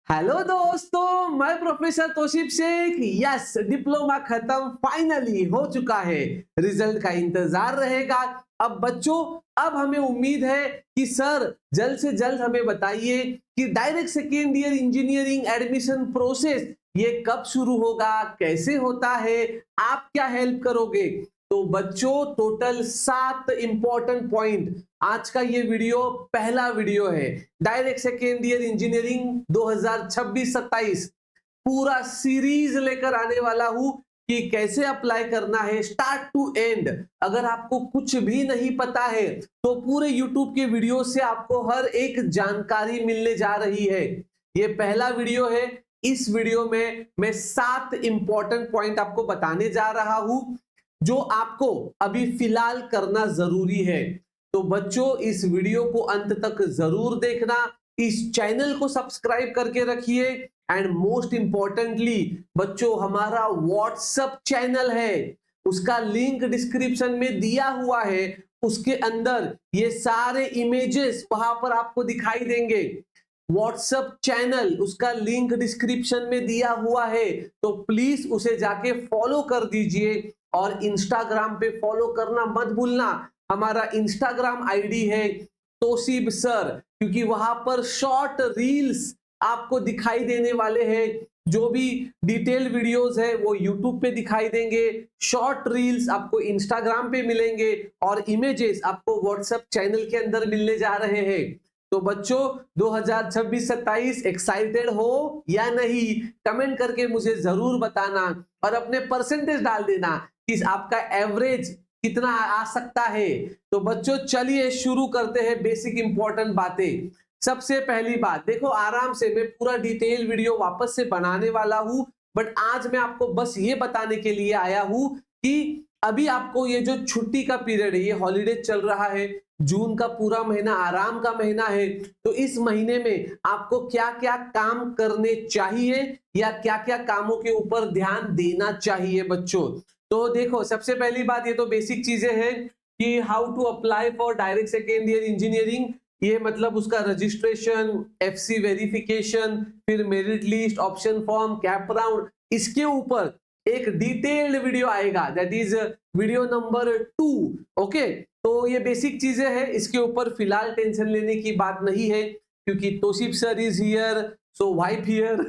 Hello दोस्तों, मैं professor Tauseef Shaikh. Yes, diploma खत्म फाइनली हो चुका है। रिजल्ट का इंतजार रहेगा। अब बच्चों, अब हमें उम्मीद है कि सर जल्द से जल्द हमें बताइए कि direct second year engineering admission process ये कब शुरू होगा, कैसे होता है, आप क्या हेल्प करोगे। तो बच्चों, टोटल 7 इंपॉर्टेंट पॉइंट आज का ये वीडियो पहला वीडियो है। डायरेक्ट सेकेंड ईयर इंजीनियरिंग 2026-27 पूरा सीरीज लेकर आने वाला हूं कि कैसे अप्लाई करना है स्टार्ट टू एंड। अगर आपको कुछ भी नहीं पता है तो पूरे यूट्यूब के वीडियो से आपको हर एक जानकारी मिलने जा रही है। ये पहला वीडियो है। इस वीडियो में मैं 7 इंपॉर्टेंट पॉइंट आपको बताने जा रहा हूं जो आपको अभी फिलहाल करना जरूरी है। तो बच्चों, इस वीडियो को अंत तक जरूर देखना, इस चैनल को सब्सक्राइब करके रखिए एंड मोस्ट इंपॉर्टेंटली बच्चों, हमारा व्हाट्सएप चैनल है, उसका लिंक डिस्क्रिप्शन में दिया हुआ है। उसके अंदर ये सारे इमेजेस वहां पर आपको दिखाई देंगे। व्हाट्सएप चैनल, उसका लिंक डिस्क्रिप्शन में दिया हुआ है, तो प्लीज उसे जाके फॉलो कर दीजिए। और इंस्टाग्राम पे फॉलो करना मत भूलना। हमारा इंस्टाग्राम आईडी है तौसीफ सर, क्योंकि वहां पर शॉर्ट रील्स आपको दिखाई देने वाले हैं। जो भी डिटेल वीडियोस है वो यूट्यूब पे दिखाई देंगे, शॉर्ट रील्स आपको इंस्टाग्राम पे मिलेंगे और इमेजेस आपको व्हाट्सएप चैनल के अंदर मिलने जा रहे हैं। तो बच्चों, 2026-27 एक्साइटेड हो या नहीं, कमेंट करके मुझे जरूर बताना और अपने परसेंटेज डाल देना कि आपका एवरेज कितना आ सकता है। तो बच्चों, चलिए शुरू करते हैं बेसिक इंपॉर्टेंट बातें। सबसे पहली बात देखो, आराम से मैं पूरा डिटेल वीडियो वापस से बनाने वाला हूं, बट आज मैं आपको बस ये बताने के लिए आया हूं कि अभी आपको ये जो छुट्टी का पीरियड है, ये हॉलीडे चल रहा है, जून का पूरा महीना आराम का महीना है। तो इस महीने में आपको क्या क्या काम करने चाहिए या क्या क्या कामों के ऊपर ध्यान देना चाहिए बच्चों। तो देखो, सबसे पहली बात, ये तो बेसिक चीजें हैं कि how to apply for direct second year engineering. ये मतलब उसका रजिस्ट्रेशन, एफसी वेरिफिकेशन, फिर merit list, option form, CAP round, इसके ऊपर एक डिटेल्ड वीडियो आएगा, that is video number 2। Okay, तो ये बेसिक चीजें हैं, इसके ऊपर फिलहाल टेंशन लेने की बात नहीं है क्योंकि Tauseef sir is here, so wife here.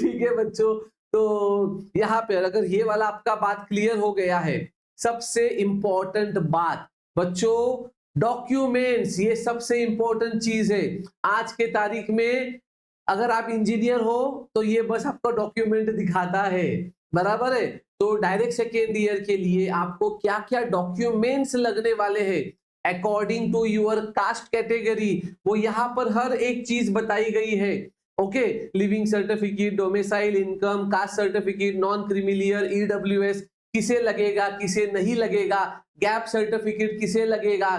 ठीक है बच्चों, तो यहाँ पे अगर ये वाला आपका बात क्लियर हो गया है, सबसे इंपॉर्टेंट बात बच्चों, डॉक्यूमेंट्स, ये सबसे इंपॉर्टेंट चीज है आज के तारीख में। अगर आप इंजीनियर हो तो ये बस आपका डॉक्यूमेंट दिखाता है, बराबर है। तो डायरेक्ट सेकेंड ईयर के लिए आपको क्या क्या डॉक्यूमेंट्स लगने वाले हैं according to your caste category, वो यहाँ पर हर एक चीज बताई गई है। Okay, living certificate, domicile, income, caste certificate, non creamy layer, EWS किसे लगेगा, किसे नहीं लगेगा, गैप सर्टिफिकेट किसे लगेगा,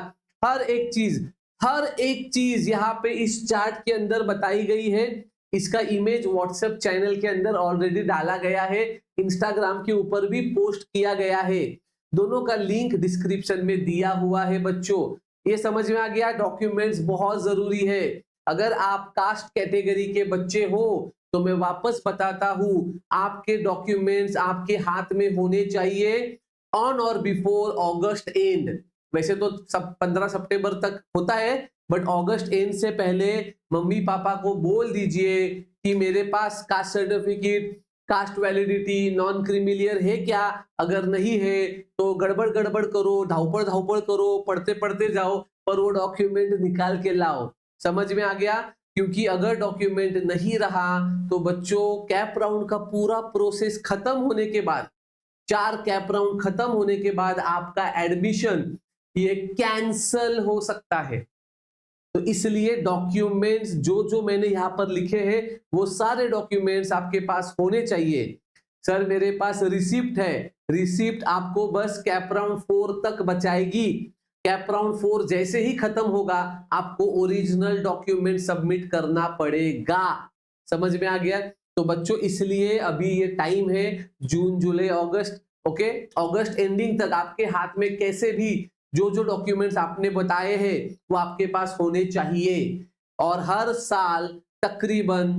हर एक चीज, हर एक चीज यहाँ पे इस चार्ट के अंदर बताई गई है। इसका इमेज व्हाट्सएप चैनल के अंदर ऑलरेडी डाला गया है, इंस्टाग्राम के ऊपर भी पोस्ट किया गया है, दोनों का लिंक डिस्क्रिप्शन में दिया हुआ है बच्चों। ये समझ में आ गया, डॉक्यूमेंट्स बहुत जरूरी है। अगर आप कास्ट कैटेगरी के बच्चे हो तो मैं वापस बताता हूं, आपके डॉक्यूमेंट्स आपके हाथ में होने चाहिए ऑन और बिफोर अगस्त एंड। वैसे तो सब 15 सितंबर तक होता है, बट अगस्त एंड से पहले मम्मी पापा को बोल दीजिए कि मेरे पास caste certificate, caste validity, non creamy layer है क्या। अगर नहीं है तो गड़बड़ गड़बड़ करो, धावपड़ धावपड़ करो, पढ़ते पढ़ते जाओ, पर वो डॉक्यूमेंट निकाल के लाओ। समझ में आ गया, क्योंकि अगर डॉक्यूमेंट नहीं रहा तो बच्चों, कैप राउंड का पूरा प्रोसेस खत्म होने के बाद, 4 कैप राउंड खत्म होने के बाद आपका एडमिशन ये कैंसल हो सकता है। तो इसलिए डॉक्यूमेंट्स जो जो मैंने यहां पर लिखे हैं वो सारे डॉक्यूमेंट्स आपके पास होने चाहिए। सर मेरे पास रिसिप्ट है, रिसिप्ट आपको बस कैप राउंड 4 तक बचाएगी। कैप राउंड 4 जैसे ही खत्म होगा आपको ओरिजिनल डॉक्यूमेंट सबमिट करना पड़ेगा। समझ में आ गया। तो बच्चों, इसलिए अभी ये टाइम है, जून जुलाई अगस्त, ओके, अगस्त एंडिंग तक आपके हाथ में कैसे भी जो जो डॉक्यूमेंट्स आपने बताए हैं वो आपके पास होने चाहिए। और हर साल तकरीबन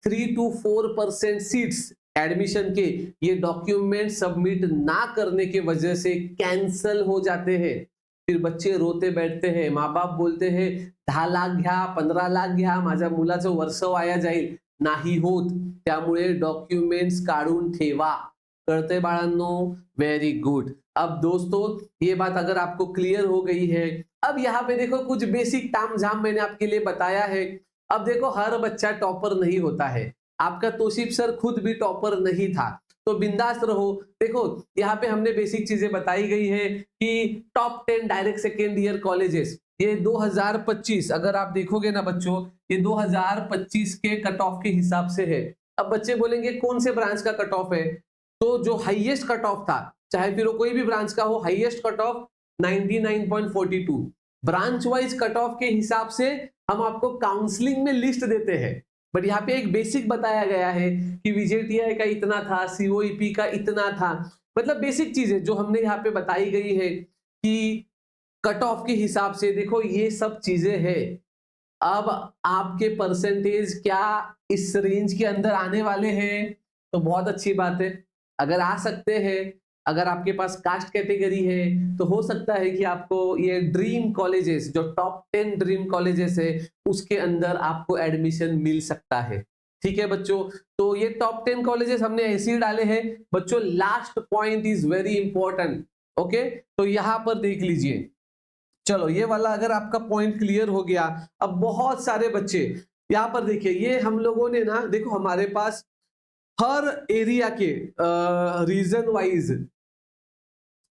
3 to 4% सीट्स एडमिशन के ये डॉक्यूमेंट सबमिट ना करने के वजह से कैंसल हो जाते हैं। फिर बच्चे रोते बैठते हैं, माँ बाप बोलते हैं 10 लाख घ्या, 15 लाख घ्या, माझ्या मुलाचं वर्ष वाया जाईल, नाही होत। त्यामुळे डॉक्युमेंट्स काढून ठेवा। कळतंय बाळांनो? Very good. अब दोस्तों ये बात अगर आपको क्लियर हो गई है, अब यहाँ पे देखो कुछ बेसिक ताम झाम मैंने आपके लिए बताया है। अब देखो हर बच्चा टॉपर नहीं होता है, आपका तोशिब सर खुद भी टॉपर नहीं था, तो बिंदास रहो। देखो यहाँ पे हमने बेसिक चीजें बताई गई है कि top 10 direct second year colleges, ये 2025 अगर आप देखोगे ना बच्चों, ये 2025 के कट ऑफ के हिसाब से है। अब बच्चे बोलेंगे कौन से ब्रांच का कट ऑफ है, तो जो हाईएस्ट कट ऑफ था, चाहे फिर वो कोई भी ब्रांच का हो, highest cut off 99.42। Branch wise cut off के हिसाब से हम आपको काउंसलिंग में लिस्ट देते हैं, बट यहाँ पे एक बेसिक बताया गया है कि विजेटीआई का इतना था, सीओईपी का इतना था, मतलब बेसिक चीजें जो हमने यहाँ पे बताई गई है कि कट ऑफ के हिसाब से। देखो ये सब चीजें है। अब आपके परसेंटेज क्या इस रेंज के अंदर आने वाले हैं, तो बहुत अच्छी बात है। अगर आ सकते हैं, अगर आपके पास कास्ट कैटेगरी है, तो हो सकता है कि आपको ये ड्रीम कॉलेजेस, जो टॉप 10 ड्रीम कॉलेजेस है, उसके अंदर आपको एडमिशन मिल सकता है। ठीक है बच्चों, तो ये टॉप 10 कॉलेजेस हमने ऐसे ही डाले हैं बच्चों। Last point is very important, okay, तो यहां पर देख लीजिए। चलो ये वाला अगर आपका पॉइंट क्लियर हो गया, अब बहुत सारे बच्चे यहाँ पर देखिए, ये हम लोगों ने ना, देखो हमारे पास हर एरिया के रीजन वाइज,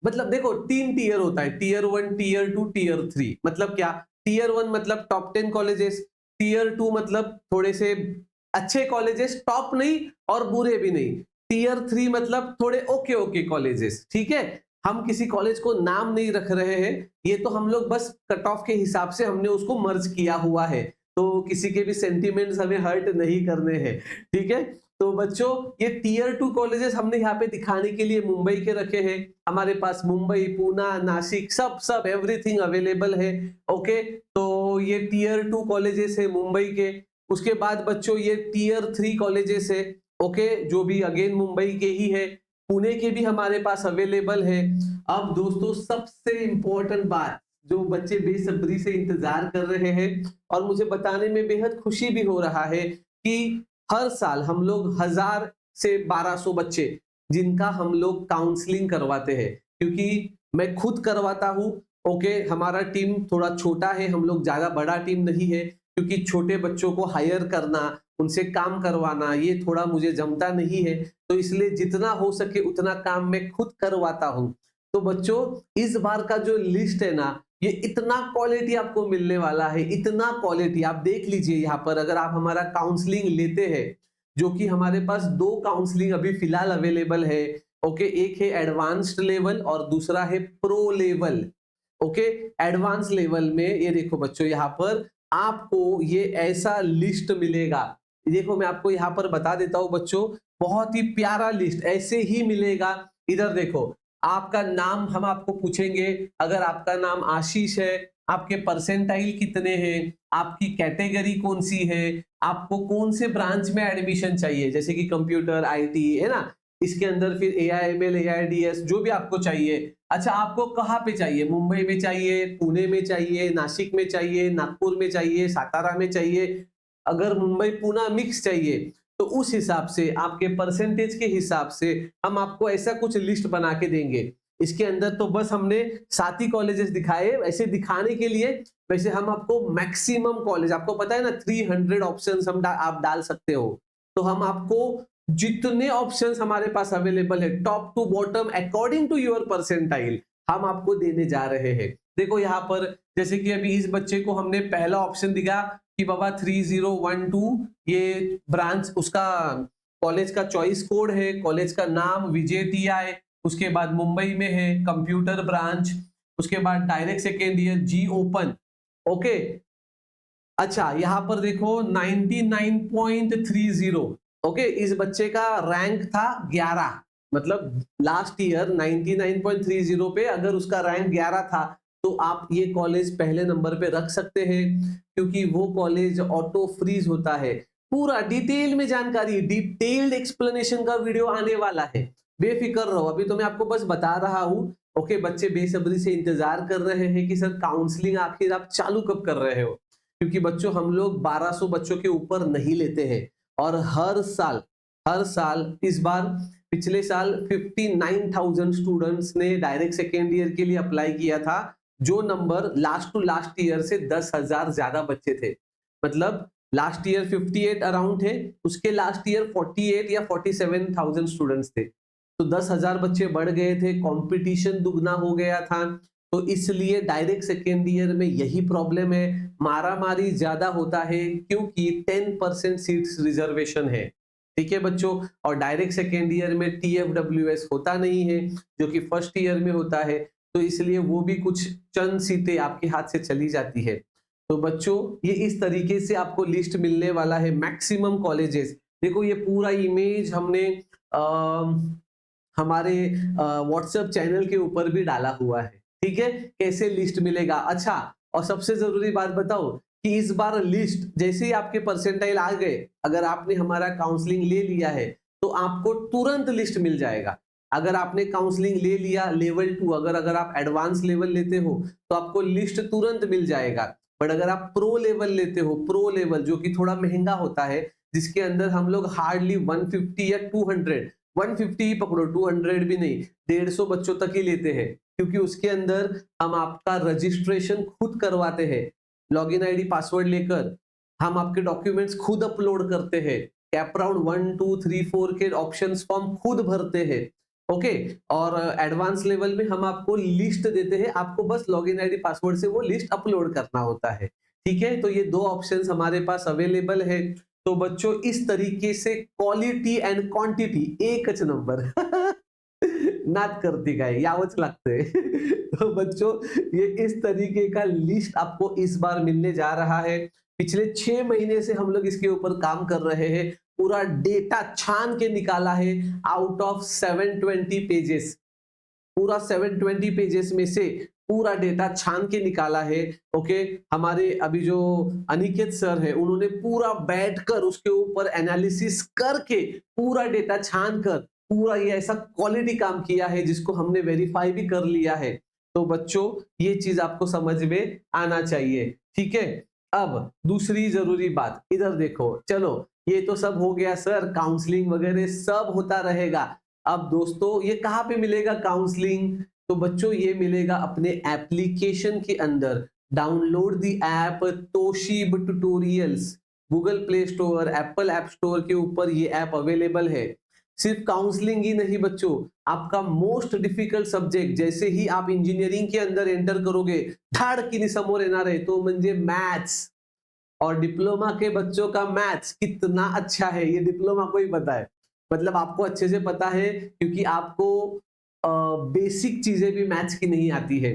मतलब देखो 3 टीयर होता है, टीयर 1, टीयर 2, टीयर 3। मतलब क्या? टीयर 1 मतलब टॉप 10 कॉलेजेस, टीयर 2 मतलब थोड़े से अच्छे कॉलेजेस, टॉप नहीं और बुरे भी नहीं, टीयर 3 मतलब थोड़े ओके ओके कॉलेजेस। ठीक है, हम किसी कॉलेज को नाम नहीं रख रहे हैं, ये तो हम लोग बस कट ऑफ के हिसाब से हमने उसको मर्ज किया हुआ है, तो किसी के भी सेंटिमेंट्स हमें हर्ट नहीं करने हैं। ठीक है, तो बच्चों ये टीयर 2 कॉलेजेस हमने यहाँ पे दिखाने के लिए मुंबई के रखे हैं। हमारे पास मुंबई, पूना, नासिक, सब एवरीथिंग अवेलेबल है। ओके, तो ये टीयर 2 कॉलेजेस है मुंबई के। उसके बाद बच्चों ये टीयर 3 कॉलेजेस है, ओके, जो भी अगेन मुंबई के ही है। पुणे के भी हमारे पास अवेलेबल है। अब दोस्तों सबसे इंपॉर्टेंट बात जो बच्चे बेसब्री से इंतजार कर रहे हैं और मुझे बताने में बेहद खुशी भी हो रहा है कि हर साल हम लोग 1000 से 1200 बच्चे जिनका हम लोग काउंसलिंग करवाते हैं, क्योंकि मैं खुद करवाता हूं। ओके, हमारा टीम थोड़ा छोटा है, हम लोग ज्यादा बड़ा टीम नहीं है, क्योंकि छोटे बच्चों को हायर करना, उनसे काम करवाना, ये थोड़ा मुझे जमता नहीं है, तो इसलिए जितना हो सके उतना काम मैं खुद करवाता हूं। तो बच्चों इस बार का जो लिस्ट है ना, ये इतना क्वालिटी आपको मिलने वाला है, इतना क्वालिटी आप देख लीजिए। यहाँ पर अगर आप हमारा काउंसलिंग लेते हैं, जो कि हमारे पास 2 काउंसलिंग अभी फिलहाल अवेलेबल है। ओके, एक है एडवांस्ड लेवल और दूसरा है pro level. Okay, advance level में ये देखो बच्चों, यहाँ पर आपको ये ऐसा लिस्ट मिलेगा। देखो मैं आपको यहाँ पर बता देता हूँ बच्चों, बहुत ही प्यारा लिस्ट ऐसे ही मिलेगा। इधर देखो, आपका नाम हम आपको पूछेंगे, अगर आपका नाम आशीष है, आपके परसेंटाइल कितने हैं, आपकी कैटेगरी कौन सी है, आपको कौन से ब्रांच में एडमिशन चाहिए, जैसे कि कंप्यूटर, आईटी है ना, इसके अंदर फिर एआईएमएल, एआईडीएस जो भी आपको चाहिए। अच्छा, आपको कहाँ पे चाहिए? मुंबई में चाहिए, पुणे में चाहिए, नासिक में चाहिए, नागपुर में चाहिए, सातारा में चाहिए। अगर मुंबई पुणे मिक्स चाहिए तो उस हिसाब से आपके परसेंटेज के हिसाब से हम आपको ऐसा कुछ लिस्ट बना के देंगे। इसके अंदर तो बस हमने 7 ही कॉलेजेस दिखाए ऐसे दिखाने के लिए, वैसे हम आपको मैक्सिमम कॉलेज, आपको पता है ना 300 ऑप्शंस हम आप डाल सकते हो, तो हम आपको जितने ऑप्शंस हमारे पास अवेलेबल है top to bottom according to your percentile हम आपको देने जा रहे हैं। देखो यहाँ पर जैसे कि अभी इस बच्चे को हमने पहला ऑप्शन दिया कि बाबा 3012 ये ब्रांच, उसका कॉलेज का चॉइस कोड है, कॉलेज का नाम विजेटीआई, उसके बाद मुंबई में है कंप्यूटर ब्रांच, उसके बाद डायरेक्ट सेकेंड ईयर जी ओपन। ओके, अच्छा यहाँ पर देखो 99.30। ओके, इस बच्चे का रैंक था 11, मतलब लास्ट ईयर 99.30 पे अगर उसका रैंक 11 था तो आप ये कॉलेज पहले नंबर पे रख सकते हैं, क्योंकि वो कॉलेज ऑटो फ्रीज होता है। पूरा डिटेल में जानकारी, डिटेल्ड एक्सप्लेनेशन का वीडियो आने वाला है। बेफिक्र रहो, अभी तो मैं आपको बस बता रहा हूँ। ओके, बच्चे बेसब्री से इंतजार कर रहे हैं कि सर काउंसलिंग आखिर आप चालू कब कर रहे हो, क्योंकि बच्चों हम लोग 1200 बच्चों के ऊपर नहीं लेते हैं। और हर साल इस बार, पिछले साल 59,000 स्टूडेंट्स ने डायरेक्ट सेकेंड ईयर के लिए अप्लाई किया था, जो number last to last year से 10,000 ज्यादा बच्चे थे। मतलब लास्ट ईयर 58 अराउंड थे, उसके लास्ट ईयर 48 या 47,000 स्टूडेंट्स थे। तो 10,000 बच्चे बढ़ गए थे, कंपटीशन दुगना हो गया था। तो इसलिए डायरेक्ट सेकेंड ईयर में यही प्रॉब्लम है, मारामारी ज्यादा होता है, क्योंकि 10% सीट्स रिजर्वेशन है। ठीक है बच्चों, और डायरेक्ट सेकेंड ईयर में TFWS होता नहीं है, जो कि फर्स्ट ईयर में होता है। तो इसलिए वो भी कुछ चंद सीटें आपके हाथ से चली जाती है। तो बच्चों ये इस तरीके से आपको लिस्ट मिलने वाला है, मैक्सिमम कॉलेजेस। देखो ये पूरा इमेज हमने हमारे व्हाट्सएप चैनल के ऊपर भी डाला हुआ है। ठीक है, कैसे लिस्ट मिलेगा। अच्छा, और सबसे जरूरी बात बताओ कि इस बार लिस्ट जैसे ही आपके परसेंटाइल आ गए, अगर आपने हमारा काउंसलिंग ले लिया है तो आपको तुरंत लिस्ट मिल जाएगा। अगर आपने काउंसलिंग ले लिया लेवल 2, अगर आप एडवांस लेवल लेते हो तो आपको लिस्ट तुरंत मिल जाएगा। बट अगर आप प्रो लेवल लेते हो, प्रो लेवल जो कि थोड़ा महंगा होता है, जिसके अंदर हम लोग हार्डली 150 या 200, 150 ही पकड़ो, 200 भी नहीं, 150 बच्चों तक ही लेते हैं, क्योंकि उसके अंदर हम आपका रजिस्ट्रेशन खुद करवाते हैं। लॉगिन आईडी पासवर्ड लेकर हम आपके डॉक्यूमेंट्स खुद अपलोड करते हैं, कैपराउंड 1 2 3 4 के ऑप्शंस फॉर्म खुद भरते हैं। ओके, और एडवांस लेवल में हम आपको लिस्ट देते हैं, आपको बस लॉगिन आईडी पासवर्ड से वो लिस्ट अपलोड करना होता है। ठीक है, तो ये दो ऑप्शंस हमारे पास अवेलेबल है। तो बच्चों इस तरीके से क्वालिटी एंड क्वांटिटी एकच नंबर नाद करती काय यावंच लागतंय। तो बच्चों ये इस तरीके का लिस्ट आपको इस बार मिलने जा रहा है। पिछले 6 महीने से हम लोग इसके ऊपर काम कर रहे हैं, पूरा डेटा छान के निकाला है आउट ऑफ 720 पेजेस। पूरा 720 पेजेस में से पूरा डेटा छान के निकाला है। ओके, हमारे अभी जो अनिकेत सर है, उन्होंने पूरा बैठकर उसके ऊपर एनालिसिस करके पूरा डेटा छान कर पूरा ये ऐसा क्वालिटी काम किया है, जिसको हमने वेरीफाई भी कर लिया है। तो बच्चों ये चीज आपको समझ में आना चाहिए। ठीक है, अब दूसरी जरूरी बात इधर देखो। चलो ये तो सब हो गया सर, काउंसलिंग वगैरह सब होता रहेगा। अब दोस्तों ये कहाँ पे मिलेगा काउंसलिंग? तो बच्चों ये मिलेगा अपने एप्लीकेशन के अंदर। डाउनलोड द ऐप तोशिब tutorials. Google Play Store, Apple App Store के ऊपर ये ऐप अवेलेबल है। सिर्फ काउंसलिंग ही नहीं बच्चों, आपका मोस्ट डिफिकल्ट सब्जेक्ट जैसे ही आप इंजीनियरिंग के अंदर एंटर करोगे, धाडकीनी समोर येणार आहे तो म्हणजे मैथ्स। और डिप्लोमा के बच्चों का मैथ्स कितना अच्छा है ये डिप्लोमा को ही पता है। मतलब आपको अच्छे से पता है, क्योंकि आपको बेसिक चीजें भी मैथ्स की नहीं आती है।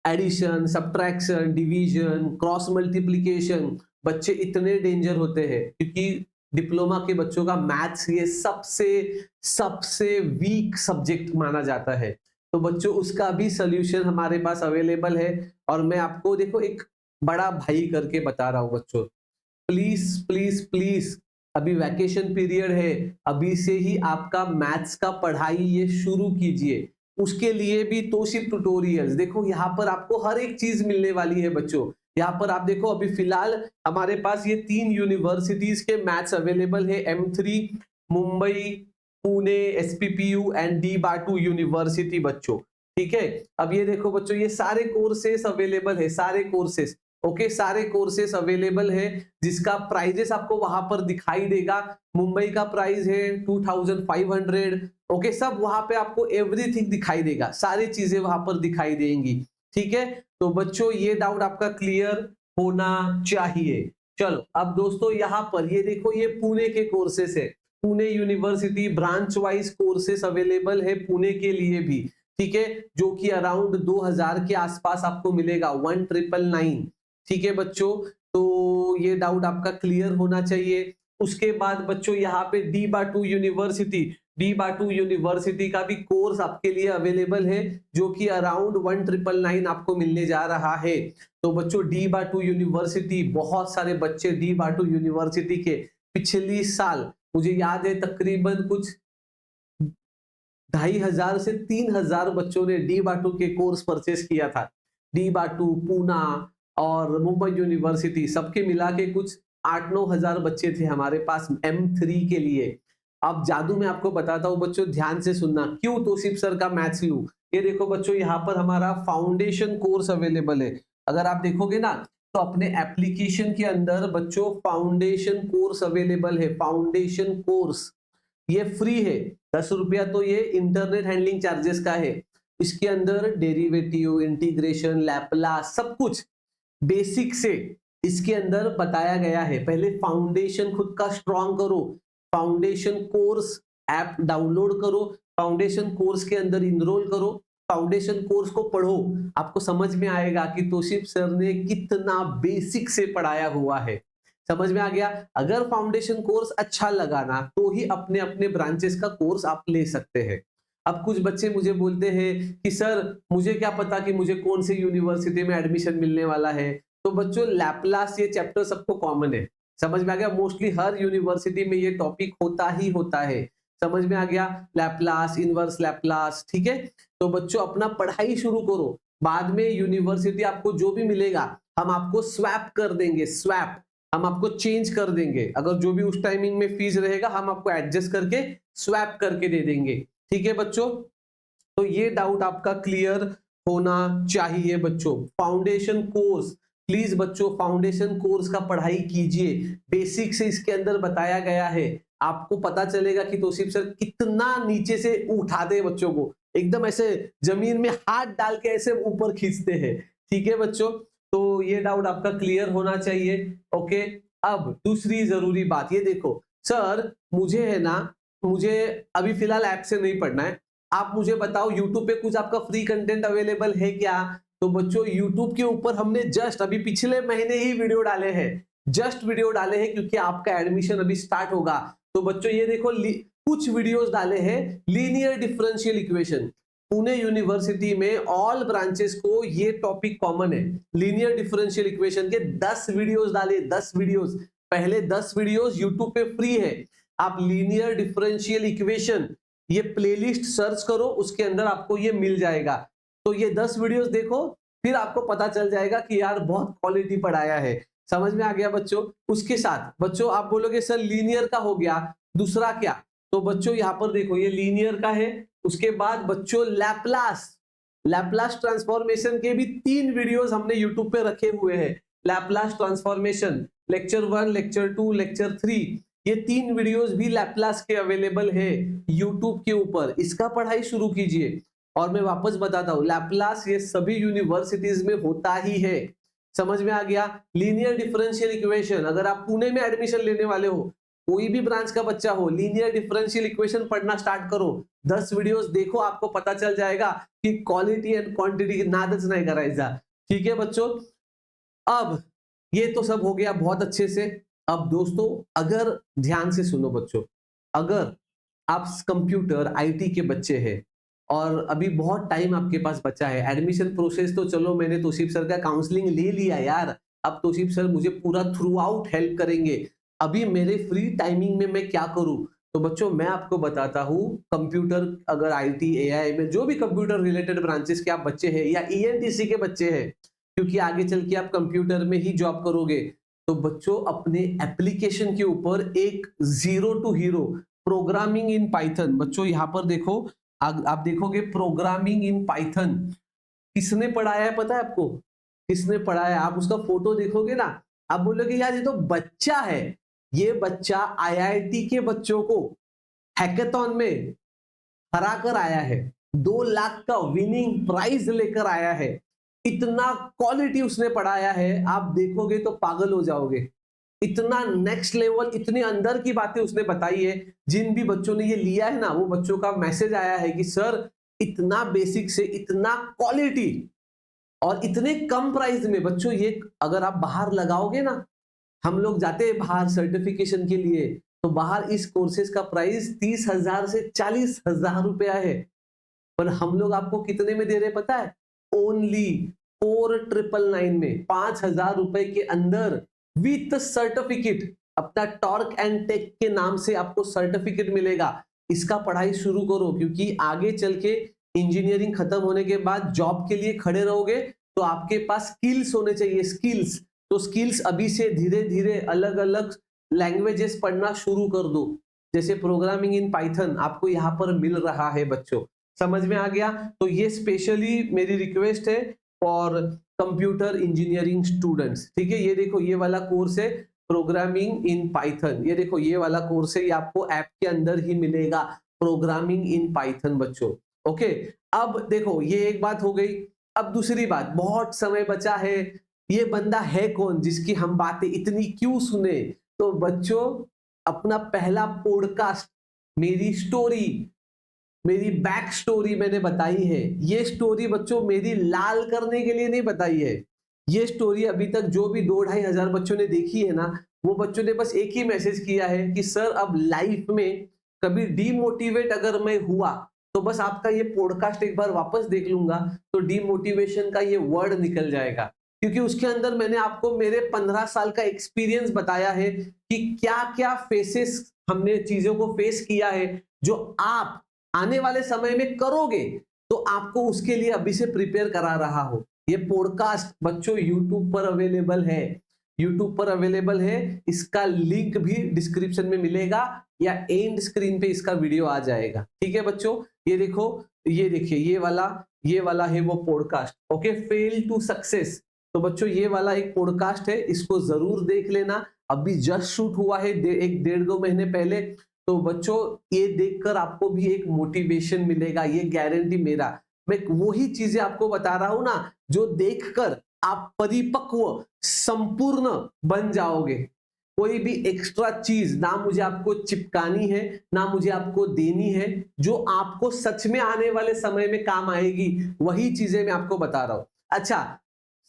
Addition, subtraction, division, cross multiplication, बच्चे इतने डेंजर होते हैं, क्योंकि डिप्लोमा के बच्चों का मैथ्स ये सबसे सबसे वीक सब्जेक्ट माना जाता है। तो बच्चों उसका भी सॉल्यूशन हमारे पास अवेलेबल है। और मैं आपको देखो एक बड़ा भाई करके बता रहा हूं बच्चों, प्लीज प्लीज प्लीज, अभी वैकेशन पीरियड है, अभी से ही आपका मैथ्स का पढ़ाई ये शुरू कीजिए। उसके लिए भी तोशिब ट्यूटोरियल्स, देखो यहाँ पर आपको हर एक चीज मिलने वाली है बच्चों। यहाँ पर आप देखो अभी फिलहाल हमारे पास ये 3 यूनिवर्सिटीज के मैथ्स अवेलेबल है, M3, Mumbai, Pune SPPU and D बाटू यूनिवर्सिटी बच्चों। ठीक है, अब ये देखो बच्चों ये सारे कोर्सेस अवेलेबल है, सारे कोर्सेस। ओके, सारे कोर्सेस अवेलेबल है, जिसका प्राइजेस आपको वहां पर दिखाई देगा। मुंबई का प्राइस है 2500। ओके, सब वहां पे आपको एवरीथिंग दिखाई देगा, सारी चीजें वहां पर दिखाई देंगी। ठीक है, तो बच्चों ये डाउट आपका क्लियर होना चाहिए। चलो अब दोस्तों यहाँ पर ये देखो, ये पुणे के कोर्सेस है, Pune university branch wise courses available है पुणे के लिए भी। ठीक है, जो कि अराउंड 2000 के आसपास आपको मिलेगा, 1999। ठीक है बच्चों, तो ये डाउट आपका क्लियर होना चाहिए। उसके बाद बच्चों यहाँ पे डी बाटू यूनिवर्सिटी का भी कोर्स आपके लिए अवेलेबल है, जो कि अराउंड 1999 आपको मिलने जा रहा है। तो बच्चों डी बाटू यूनिवर्सिटी, बहुत सारे बच्चे डी बाटू यूनिवर्सिटी के पिछली साल मुझे याद है तकरीबन कुछ 2500 से 3000 बच्चों ने डी बाटू के कोर्स परचेस किया था। डी बाटू, पूना और मुंबई यूनिवर्सिटी सबके मिला के कुछ 8-9 हजार बच्चे थे हमारे पास M3 के लिए। अब जादू मैं आपको बताता हूँ बच्चों, ध्यान से सुनना। क्यों तौसीफ सर का मैथ्स लूं? ये देखो बच्चों, यहाँ पर हमारा फाउंडेशन कोर्स अवेलेबल है। अगर आप देखोगे ना तो अपने एप्लीकेशन के अंदर बच्चों फाउंडेशन कोर्स अवेलेबल है। फाउंडेशन कोर्स ये फ्री है, 10 रुपया तो ये इंटरनेट हैंडलिंग चार्जेस का है। इसके अंदर डेरिवेटिव, इंटीग्रेशन, लैपलास सब कुछ बेसिक से इसके अंदर बताया गया है। पहले फाउंडेशन खुद का स्ट्रॉन्ग करो, फाउंडेशन कोर्स ऐप डाउनलोड करो, फाउंडेशन कोर्स के अंदर इनरोल करो, फाउंडेशन कोर्स को पढ़ो। आपको समझ में आएगा कि तौसीफ सर ने कितना बेसिक से पढ़ाया हुआ है। समझ में आ गया? अगर फाउंडेशन कोर्स अच्छा लगा ना तो ही अपने अपने ब्रांचेस का कोर्स आप ले सकते हैं। अब कुछ बच्चे मुझे बोलते हैं कि सर मुझे क्या पता कि मुझे कौन सी यूनिवर्सिटी में एडमिशन मिलने वाला है। तो बच्चों लैपलास ये चैप्टर सबको कॉमन है, समझ में आ गया? मोस्टली हर यूनिवर्सिटी में ये टॉपिक होता ही होता है। समझ में आ गया? लैपलास, इनवर्स लैपलास, ठीक है। तो बच्चों अपना पढ़ाई शुरू करो, बाद में यूनिवर्सिटी आपको जो भी मिलेगा हम आपको स्वैप कर देंगे, स्वैप हम आपको चेंज कर देंगे। अगर जो भी उस टाइमिंग में फीस रहेगा हम आपको एडजस्ट करके स्वैप करके दे देंगे, ठीक है बच्चों। तो ये डाउट आपका क्लियर होना चाहिए बच्चों। फाउंडेशन कोर्स प्लीज बच्चों, फाउंडेशन कोर्स का पढ़ाई कीजिए, बेसिक से इसके अंदर बताया गया है। आपको पता चलेगा कि तौसीफ सर कितना नीचे से उठाते हैं बच्चों को, एकदम ऐसे जमीन में हाथ डाल के ऐसे ऊपर खींचते हैं, ठीक है बच्चों। तो ये डाउट आपका क्लियर होना चाहिए, ओके। अब दूसरी जरूरी बात, ये देखो सर मुझे है ना, मुझे अभी फिलहाल ऐप से नहीं पढ़ना है, आप मुझे बताओ यूट्यूब पे कुछ आपका फ्री कंटेंट अवेलेबल है क्या? तो बच्चों यूट्यूब के ऊपर हमने जस्ट अभी पिछले महीने ही वीडियो डाले हैं, जस्ट वीडियो डाले हैं क्योंकि आपका एडमिशन अभी स्टार्ट होगा। तो बच्चों ये देखो कुछ वीडियोस डाले हैं linear differential equation. Pune university में ऑल ब्रांचेस को ये टॉपिक कॉमन है, लीनियर डिफरेंशियल इक्वेशन के 10 वीडियोस डाले, 10 वीडियोस। पहले 10 वीडियोस यूट्यूब पे फ्री है, आप लीनियर डिफरेंशियल इक्वेशन ये प्लेलिस्ट सर्च करो, उसके अंदर आपको ये मिल जाएगा। तो ये 10 वीडियोस देखो, फिर आपको पता चल जाएगा कि यार बहुत क्वालिटी पढ़ाया है। समझ में आ गया बच्चों? उसके साथ बच्चों आप बोलोगे सर लीनियर का हो गया, दूसरा क्या? तो बच्चों यहाँ पर देखो ये लीनियर का है। उसके बाद बच्चों लैपलास, लैपलास ट्रांसफॉर्मेशन के भी 3 वीडियोस हमने यूट्यूब पे रखे हुए हैं। Laplace transformation lecture 1, lecture 2, lecture 3, ये 3 वीडियोस भी लैपलास के अवेलेबल है यूट्यूब के ऊपर। इसका पढ़ाई शुरू कीजिए। और मैं वापस बताता हूँ लैपलास ये सभी यूनिवर्सिटीज में होता ही है। समझ में आ गया? लीनियर डिफरेंशियल इक्वेशन, अगर आप पुणे में एडमिशन लेने वाले हो, कोई भी ब्रांच का बच्चा हो, लीनियर डिफरेंशियल इक्वेशन पढ़ना स्टार्ट करो, 10 वीडियोस देखो, आपको पता चल जाएगा कि क्वालिटी एंड क्वांटिटी नादच नहीं करायचा, ठीक है बच्चों। अब ये तो सब हो गया बहुत अच्छे से। अब दोस्तों अगर ध्यान से सुनो बच्चों, अगर आप कंप्यूटर आईटी के बच्चे हैं और अभी बहुत टाइम आपके पास बचा है, एडमिशन प्रोसेस तो चलो मैंने तौसीफ सर का काउंसलिंग ले लिया यार, अब तौसीफ सर मुझे पूरा थ्रू आउट हेल्प करेंगे, अभी मेरे फ्री टाइमिंग में मैं क्या करूं? तो बच्चों मैं आपको बताता हूं, कंप्यूटर अगर आईटी एआई में जो भी कंप्यूटर रिलेटेड ब्रांचेस के आप बच्चे हैं या ईएनटीसी के बच्चे हैं, क्योंकि आगे चल के आप कंप्यूटर में ही जॉब करोगे, तो बच्चों अपने एप्लीकेशन के ऊपर एक 0 to hero programming in Python, बच्चों यहां पर देखो आप देखोगे प्रोग्रामिंग इन पाइथन किसने पढ़ाया है पता है आपको? किसने पढ़ाया है? आप उसका फोटो देखोगे ना, आप बोलोगे यार ये तो बच्चा है, ये बच्चा आईआईटी के बच्चों को हैकेथॉन में हरा कर आया है, 2 लाख का विनिंग प्राइज लेकर आया है। इतना क्वालिटी उसने पढ़ाया है, आप देखोगे तो पागल हो जाओगे। इतना नेक्स्ट लेवल, इतने अंदर की बातें उसने बताई है। जिन भी बच्चों ने ये लिया है ना, वो बच्चों का मैसेज आया है कि सर इतना बेसिक से इतना क्वालिटी और इतने कम प्राइस में। बच्चों ये अगर आप बाहर लगाओगे ना, हम लोग जाते हैं बाहर सर्टिफिकेशन के लिए, तो बाहर इस कोर्सेज का प्राइस 30,000 से 40,000 रुपया है, पर हम लोग आपको कितने में दे रहे हैं पता है? ओनली 4999 में, 5,000 रुपए के अंदर विथ सर्टिफिकेट अपना टॉर्क एंड टेक के नाम से आपको सर्टिफिकेट मिलेगा, इसका पढ़ाई शुरू करो, क्योंकि आगे चल के इंजीनियरिंग खत्म होने के बाद जॉब के लिए खड़े रहोगे तो आपके पास स्किल्स होने चाहिए, स्किल्स। तो स्किल्स अभी से धीरे धीरे अलग अलग लैंग्वेजेस पढ़ना शुरू कर दो, जैसे प्रोग्रामिंग इन पाइथन आपको यहाँ पर मिल रहा है बच्चों, समझ में आ गया। तो ये स्पेशली मेरी रिक्वेस्ट है फॉर कंप्यूटर इंजीनियरिंग स्टूडेंट्स, ठीक है। ये देखो ये वाला कोर्स है प्रोग्रामिंग इन पाइथन, ये देखो ये वाला कोर्स है, ये आपको ऐप के अंदर ही मिलेगा, प्रोग्रामिंग इन पाइथन बच्चों। ओके, अब देखो ये एक बात हो गई। अब दूसरी बात, बहुत समय बचा है, ये बंदा है कौन जिसकी हम बातें इतनी क्यों सुने? तो बच्चों अपना पहला पॉडकास्ट, मेरी स्टोरी, मेरी बैक स्टोरी मैंने बताई है। ये स्टोरी बच्चों मेरी लाल करने के लिए नहीं बताई है, ये स्टोरी अभी तक जो भी 2-2.5 हजार बच्चों ने देखी है ना, वो बच्चों ने बस एक ही मैसेज किया है कि सर अब लाइफ में कभी डीमोटिवेट अगर मैं हुआ तो बस आपका ये पॉडकास्ट एक बार वापस देख लूंगा तो डीमोटिवेशन का ये वर्ड निकल जाएगा, क्योंकि उसके अंदर मैंने आपको मेरे 15 साल का एक्सपीरियंस बताया है कि क्या क्या फेसेस हमने चीजों को फेस किया है, जो आप आने वाले समय में करोगे तो आपको उसके लिए अभी से प्रिपेयर करा रहा हो। ये पॉडकास्ट बच्चों यूट्यूब पर अवेलेबल है, यूट्यूब पर अवेलेबल है, इसका लिंक भी डिस्क्रिप्शन में मिलेगा या एंड स्क्रीन पे इसका वीडियो आ जाएगा, ठीक है बच्चों। ये देखो, ये देखिए ये वाला है वो podcast, okay, fail to success. तो बच्चों ये वाला एक पॉडकास्ट है, इसको जरूर देख लेना, अभी जस्ट शूट हुआ है 1-1.5-2 महीने पहले। तो बच्चों ये देखकर आपको भी एक मोटिवेशन मिलेगा, ये गारंटी मेरा। मैं वही चीजें आपको बता रहा हूं ना जो देखकर आप परिपक्व संपूर्ण बन जाओगे। कोई भी एक्स्ट्रा चीज ना मुझे आपको चिपकानी है, ना मुझे आपको देनी है, जो आपको सच में आने वाले समय में काम आएगी वही चीजें मैं आपको बता रहा हूं। अच्छा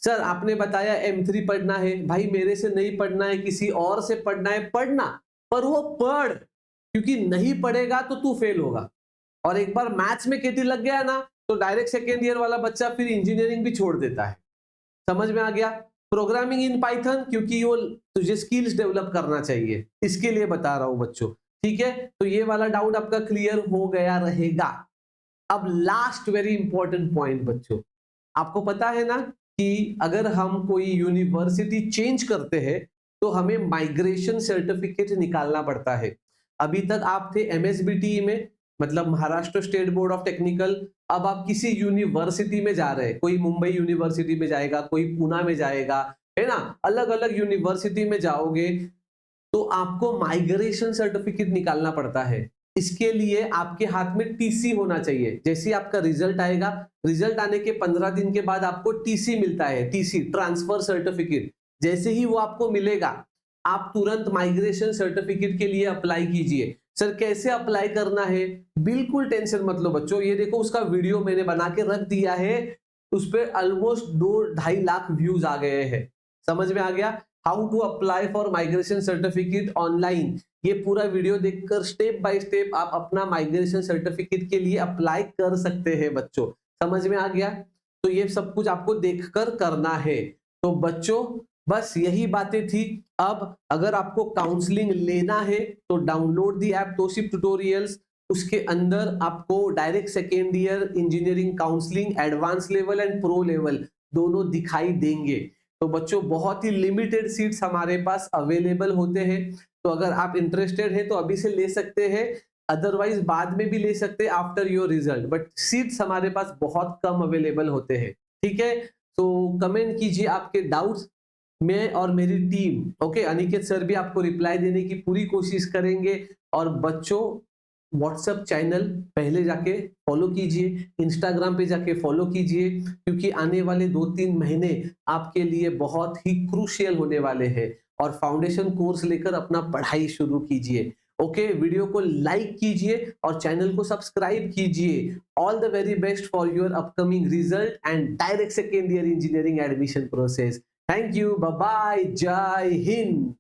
सर आपने बताया M3 पढ़ना है, भाई मेरे से नहीं पढ़ना है, किसी और से पढ़ना है, पढ़ना, पर वो पढ़, क्योंकि नहीं पढ़ेगा तो तू फेल होगा। और एक बार मैथ्स में केटी लग गया ना तो डायरेक्ट सेकेंड ईयर वाला बच्चा फिर इंजीनियरिंग भी छोड़ देता है, समझ में आ गया। प्रोग्रामिंग इन पाइथन, क्योंकि वो तुझे स्किल्स डेवलप करना चाहिए, इसके लिए बता रहा हूं बच्चों, ठीक है। तो ये वाला डाउट आपका क्लियर हो गया रहेगा। अब लास्ट वेरी इंपॉर्टेंट पॉइंट बच्चों, आपको पता है ना कि अगर हम कोई यूनिवर्सिटी चेंज करते हैं तो हमें माइग्रेशन सर्टिफिकेट निकालना पड़ता है। अभी तक आप थे MSBTE में, मतलब Maharashtra state board of technical, अब आप किसी यूनिवर्सिटी में जा रहे हैं, कोई मुंबई यूनिवर्सिटी में जाएगा, कोई पुणे में जाएगा, है ना, अलग अलग यूनिवर्सिटी में जाओगे तो आपको माइग्रेशन सर्टिफिकेट निकालना पड़ता है। इसके लिए आपके हाथ में टीसी होना चाहिए। जैसे ही आपका रिजल्ट आएगा, रिजल्ट आने के 15 दिन के बाद आपको टीसी मिलता है, टीसी ट्रांसफर सर्टिफिकेट। जैसे ही वो आपको मिलेगा आप तुरंत माइग्रेशन सर्टिफिकेट के लिए अप्लाई कीजिए। सर कैसे अप्लाई करना है, बिल्कुल टेंशन मत लो बच्चों, ये देखो उसका वीडियो मैंने बना के रख दिया है, उस पर ऑलमोस्ट 2-2.5 लाख व्यूज आ गए हैं, समझ में आ गया। How to apply for migration certificate online, ये पूरा वीडियो देखकर स्टेप बाय स्टेप आप अपना माइग्रेशन सर्टिफिकेट के लिए अप्लाई कर सकते हैं बच्चों, समझ में आ गया। तो ये सब कुछ आपको देखकर करना है। तो बच्चों बस यही बातें थी। अब अगर आपको काउंसलिंग लेना है तो डाउनलोड दी ऐप तोशिब ट्यूटोरियल्स, उसके अंदर आपको direct second year engineering counselling advance level and pro level दोनों दिखाई देंगे। तो बच्चों बहुत ही लिमिटेड सीट्स हमारे पास अवेलेबल होते हैं, तो अगर आप इंटरेस्टेड हैं तो अभी से ले सकते हैं, अदरवाइज बाद में भी ले सकते हैं after your result, but seats हमारे पास बहुत कम अवेलेबल होते हैं, ठीक है। तो कमेंट कीजिए आपके डाउट्स, मैं और मेरी टीम, ओके, अनिकेत सर भी आपको रिप्लाई देने की पूरी कोशिश करेंगे। और बच्चों व्हाट्सएप चैनल पहले जाके फॉलो कीजिए, इंस्टाग्राम पे जाके फॉलो कीजिए, क्योंकि आने वाले 2-3 महीने आपके लिए बहुत ही क्रूशियल होने वाले हैं। और फाउंडेशन कोर्स लेकर अपना पढ़ाई शुरू कीजिए, ओके। वीडियो को लाइक कीजिए और चैनल को सब्सक्राइब कीजिए। All the very best for your upcoming result and direct second year engineering admission process. Thank you, bye bye, Jai Hind.